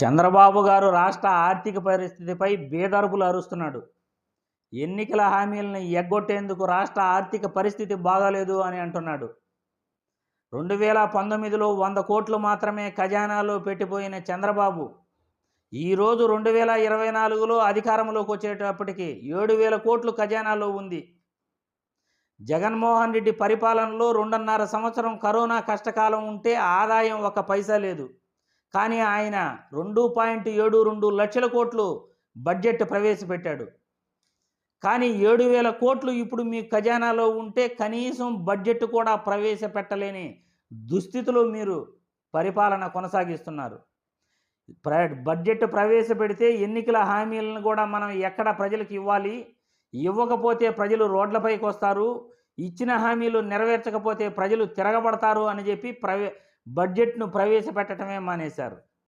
చంద్రబాబు గారు రాష్ట్ర ఆర్థిక పరిస్థితిపై బేదరుపులు అరుస్తున్నాడు. ఎన్నికల హామీలను ఎగ్గొట్టేందుకు రాష్ట్ర ఆర్థిక పరిస్థితి బాగాలేదు అని అంటున్నాడు. 2019లో 100 కోట్లు మాత్రమే ఖజానాలో పెట్టిపోయిన చంద్రబాబు ఈరోజు 2024లో అధికారంలోకి వచ్చేటప్పటికి 7,000 కోట్లు ఖజానాలో ఉంది. జగన్మోహన్ రెడ్డి పరిపాలనలో 2.5 సంవత్సరం కరోనా కష్టకాలం ఉంటే ఆదాయం 1 పైసా లేదు. కానీ ఆయన 2.72 లక్షల కోట్లు బడ్జెట్ ప్రవేశపెట్టాడు. కానీ 7,000 కోట్లు ఇప్పుడు మీ ఖజానాలో ఉంటే కనీసం బడ్జెట్ కూడా ప్రవేశపెట్టలేని దుస్థితిలో మీరు పరిపాలన కొనసాగిస్తున్నారు. బడ్జెట్ ప్రవేశపెడితే ఎన్నికల హామీలను కూడా మనం ఎక్కడ ప్రజలకు ఇవ్వాలి, ఇవ్వకపోతే ప్రజలు రోడ్లపైకి వస్తారు, ఇచ్చిన హామీలు నెరవేర్చకపోతే ప్రజలు తిరగబడతారు అని చెప్పి బడ్జెట్ను ప్రవేశపెట్టడమే మానేశారు.